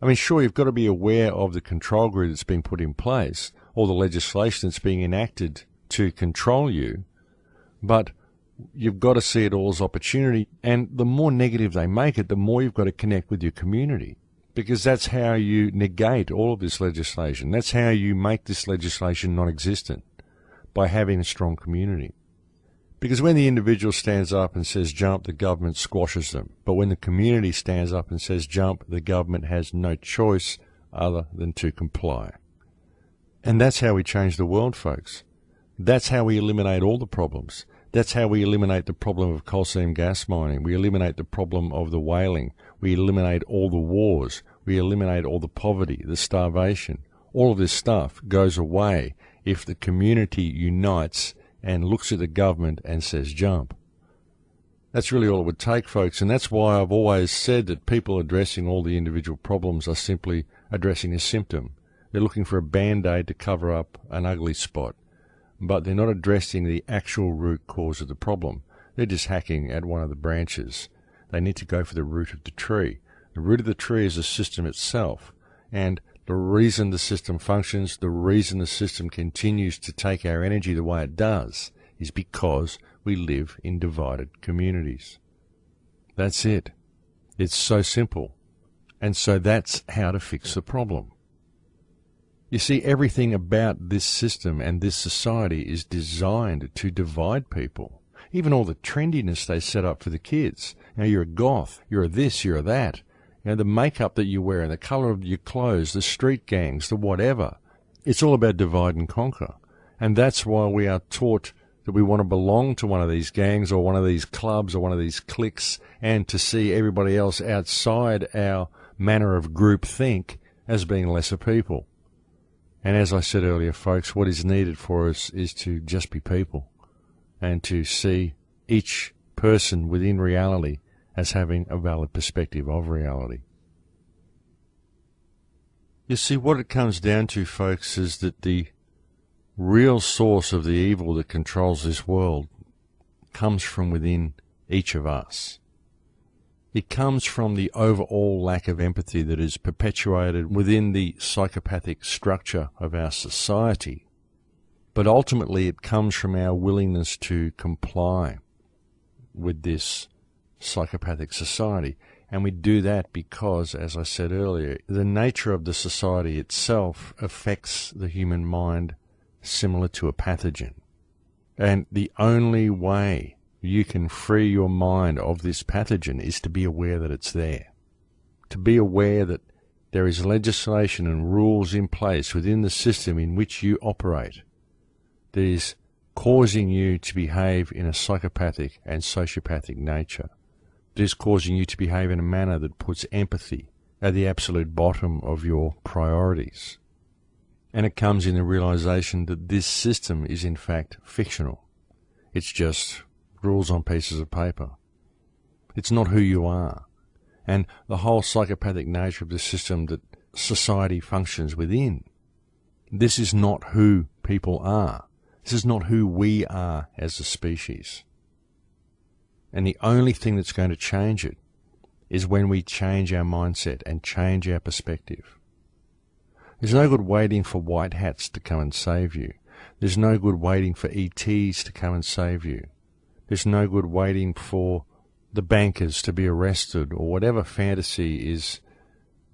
I mean, sure, you've got to be aware of the control grid that's been put in place, or the legislation that's being enacted to control you, but you've got to see it all as opportunity. And the more negative they make it, the more you've got to connect with your community, because that's how you negate all of this legislation. That's how you make this legislation non-existent, by having a strong community. Because when the individual stands up and says jump, the government squashes them. But when the community stands up and says jump, the government has no choice other than to comply. And that's how we change the world, folks. That's how we eliminate all the problems. That's how we eliminate the problem of coal seam gas mining. We eliminate the problem of the whaling. We eliminate all the wars. We eliminate all the poverty, the starvation. All of this stuff goes away if the community unites and looks at the government and says jump. That's really all it would take, folks, and that's why I've always said that people addressing all the individual problems are simply addressing a symptom. They're looking for a band-aid to cover up an ugly spot, but they're not addressing the actual root cause of the problem. They're just hacking at one of the branches. They need to go for the root of the tree. The root of the tree is the system itself, and the reason the system functions, the reason the system continues to take our energy the way it does, is because we live in divided communities. That's it. It's so simple. And so that's how to fix the problem. You see, everything about this system and this society is designed to divide people. Even all the trendiness they set up for the kids. Now, you're a goth, you're a this, you're a that. You know, the makeup that you wear and the colour of your clothes, the street gangs, the whatever. It's all about divide and conquer. And that's why we are taught that we want to belong to one of these gangs or one of these clubs or one of these cliques, and to see everybody else outside our manner of group think as being lesser people. And as I said earlier, folks, what is needed for us is to just be people and to see each person within reality as having a valid perspective of reality. You see, what it comes down to, folks, is that the real source of the evil that controls this world comes from within each of us. It comes from the overall lack of empathy that is perpetuated within the psychopathic structure of our society. But ultimately it comes from our willingness to comply with this psychopathic society. And we do that because, as I said earlier, the nature of the society itself affects the human mind similar to a pathogen. And the only way you can free your mind of this pathogen is to be aware that it's there. To be aware that there is legislation and rules in place within the system in which you operate that is causing you to behave in a psychopathic and sociopathic nature. It is causing you to behave in a manner that puts empathy at the absolute bottom of your priorities. And it comes in the realization that this system is in fact fictional. It's just rules on pieces of paper. It's not who you are. And the whole psychopathic nature of the system that society functions within, this is not who people are. This is not who we are as a species. And the only thing that's going to change it is when we change our mindset and change our perspective. There's no good waiting for white hats to come and save you. There's no good waiting for ETs to come and save you. There's no good waiting for the bankers to be arrested or whatever fantasy is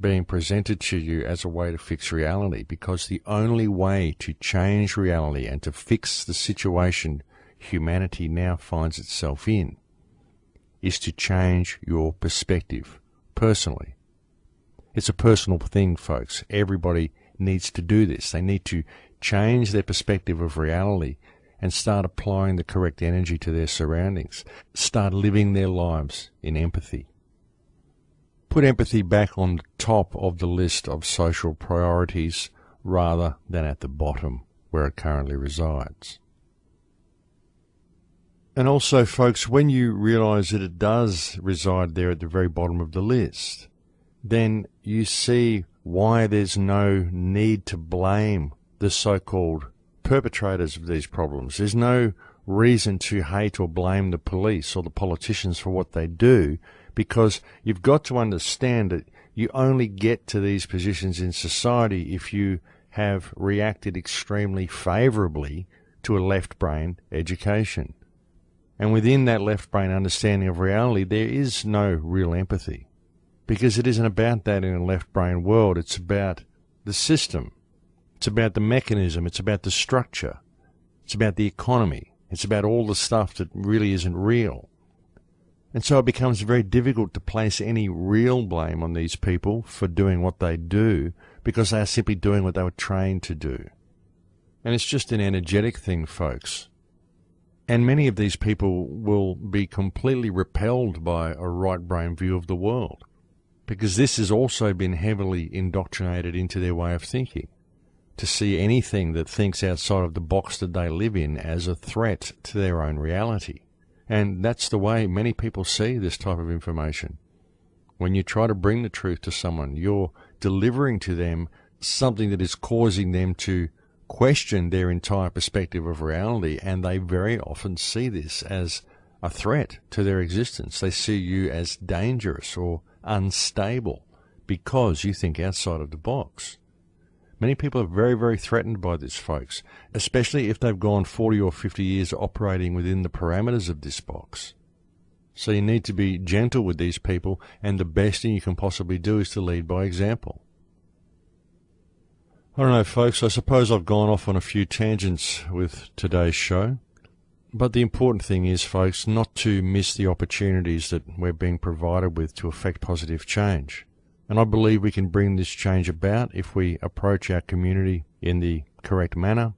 being presented to you as a way to fix reality, because the only way to change reality and to fix the situation humanity now finds itself in is to change your perspective personally. It's a personal thing, folks. Everybody needs to do this. They need to change their perspective of reality and start applying the correct energy to their surroundings. Start living their lives in empathy. Put empathy back on the top of the list of social priorities rather than at the bottom where it currently resides. And also, folks, when you realize that it does reside there at the very bottom of the list, then you see why there's no need to blame the so-called perpetrators of these problems. There's no reason to hate or blame the police or the politicians for what they do, because you've got to understand that You only get to these positions in society if you have reacted extremely favourably to a left-brain education. And within that left-brain understanding of reality, there is no real empathy. Because it isn't about that in a left-brain world. It's about the system. It's about the mechanism. It's about the structure. It's about the economy. It's about all the stuff that really isn't real. And so it becomes very difficult to place any real blame on these people for doing what they do, because they are simply doing what they were trained to do. And it's just an energetic thing, folks. And many of these people will be completely repelled by a right-brain view of the world, because this has also been heavily indoctrinated into their way of thinking, to see anything that thinks outside of the box that they live in as a threat to their own reality. And that's the way many people see this type of information. When you try to bring the truth to someone, you're delivering to them something that is causing them to question their entire perspective of reality, and they very often see this as a threat to their existence. They see you as dangerous or unstable because you think outside of the box. Many people are very, very threatened by this, folks, especially if they've gone 40 or 50 years operating within the parameters of this box. So you need to be gentle with these people, and the best thing you can possibly do is to lead by example. I don't know, folks, I suppose I've gone off on a few tangents with today's show. But the important thing is, folks, not to miss the opportunities that we're being provided with to effect positive change. And I believe we can bring this change about if we approach our community in the correct manner,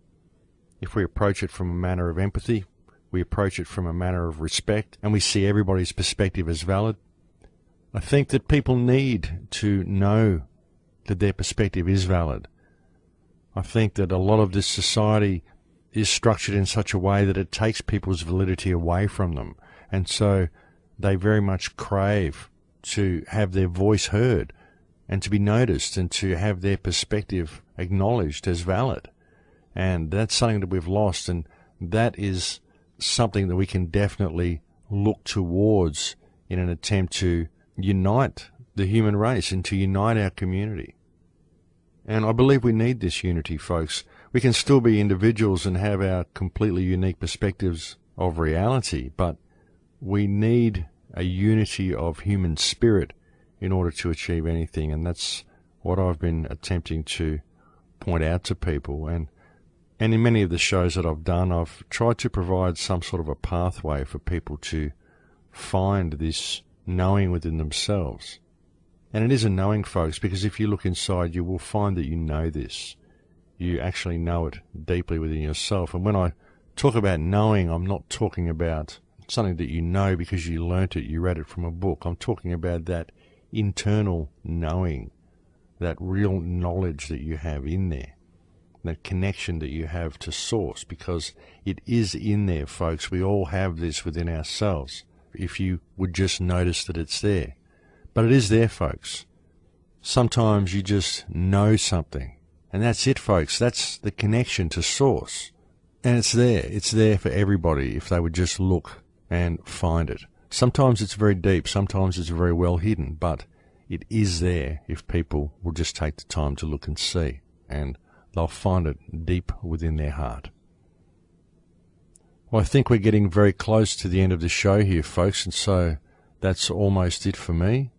if we approach it from a manner of empathy, we approach it from a manner of respect, and we see everybody's perspective as valid. I think that people need to know that their perspective is valid. I think that a lot of this society is structured in such a way that it takes people's validity away from them, and so they very much crave to have their voice heard and to be noticed and to have their perspective acknowledged as valid. And that's something that we've lost, and that is something that we can definitely look towards in an attempt to unite the human race and to unite our community. And I believe we need this unity, folks. We can still be individuals and have our completely unique perspectives of reality, but we need a unity of human spirit in order to achieve anything, and that's what I've been attempting to point out to people. And in many of the shows that I've done, I've tried to provide some sort of a pathway for people to find this knowing within themselves. And it is a knowing, folks, because if you look inside, you will find that you know this. You actually know it deeply within yourself. And when I talk about knowing, I'm not talking about something that you know because you learnt it, you read it from a book. I'm talking about that internal knowing, that real knowledge that you have in there, that connection that you have to source, because it is in there, folks. We all have this within ourselves, if you would just notice that it's there. But it is there, folks. Sometimes you just know something, and that's it, folks. That's the connection to source. And it's there. It's there for everybody if they would just look and find it. Sometimes it's very deep, sometimes it's very well hidden, but it is there if people will just take the time to look and see, and they'll find it deep within their heart. Well, I think we're getting very close to the end of the show here, folks, and so that's almost it for me.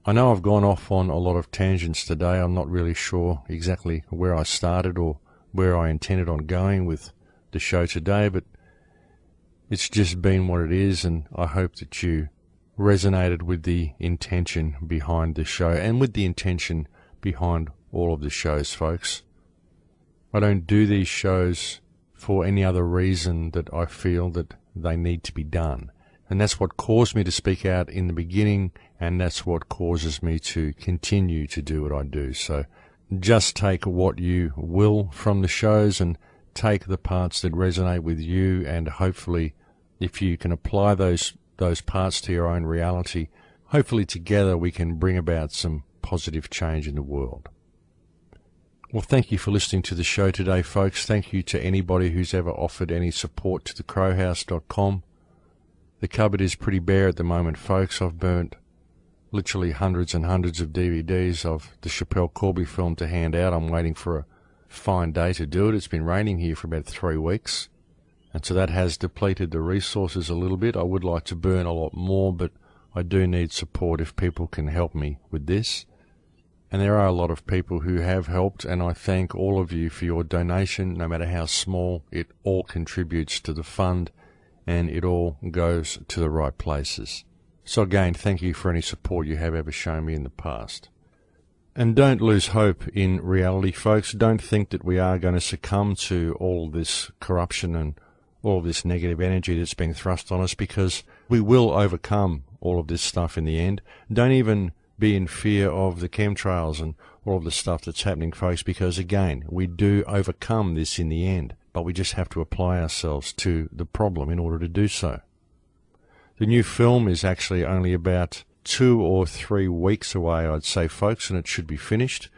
I know I've gone off on a lot of tangents today. I'm not really sure exactly where I started or where I intended on going with the show today, but it's just been what it is, and I hope that you resonated with the intention behind the show and with the intention behind all of the shows, folks. I don't do these shows for any other reason that I feel that they need to be done. And that's what caused me to speak out in the beginning, and that's what causes me to continue to do what I do. So just take what you will from the shows and take the parts that resonate with you, and hopefully if you can apply those parts to your own reality, hopefully together we can bring about some positive change in the world. Well, thank you for listening to the show today, folks. Thank you to anybody who's ever offered any support to thecrowhouse.com. The cupboard is pretty bare at the moment, folks. I've burnt literally hundreds and hundreds of DVDs of the Chappelle Corby film to hand out. I'm waiting for a fine day to do it. It's been raining here for about 3 weeks, and so that has depleted the resources a little bit. I would like to burn a lot more, but I do need support if people can help me with this. And there are a lot of people who have helped, and I thank all of you for your donation, no matter how small. It all contributes to the fund, and it all goes to the right places. So again, thank you for any support you have ever shown me in the past. And don't lose hope in reality, folks. Don't think that we are going to succumb to all this corruption and all this negative energy that's being thrust on us, because we will overcome all of this stuff in the end. Don't even be in fear of the chemtrails and all of the stuff that's happening, folks, because again, we do overcome this in the end, but we just have to apply ourselves to the problem in order to do so. The new film is actually only about 2 or 3 weeks away, I'd say, folks, and it should be finished.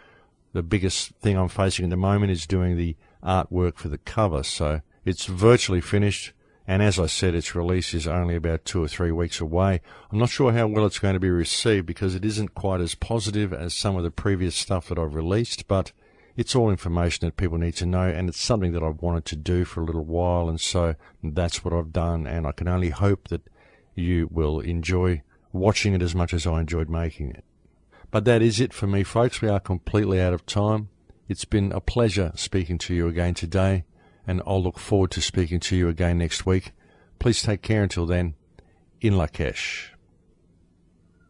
The biggest thing I'm facing at the moment is doing the artwork for the cover, so it's virtually finished. And as I said, its release is only about 2 or 3 weeks away. I'm not sure how well it's going to be received, because it isn't quite as positive as some of the previous stuff that I've released, but it's all information that people need to know, and it's something that I've wanted to do for a little while, and so that's what I've done, and I can only hope that you will enjoy watching it as much as I enjoyed making it. But that is it for me, folks. We are completely out of time. It's been a pleasure speaking to you again today, and I'll look forward to speaking to you again next week. Please take care until then. In Lakesh.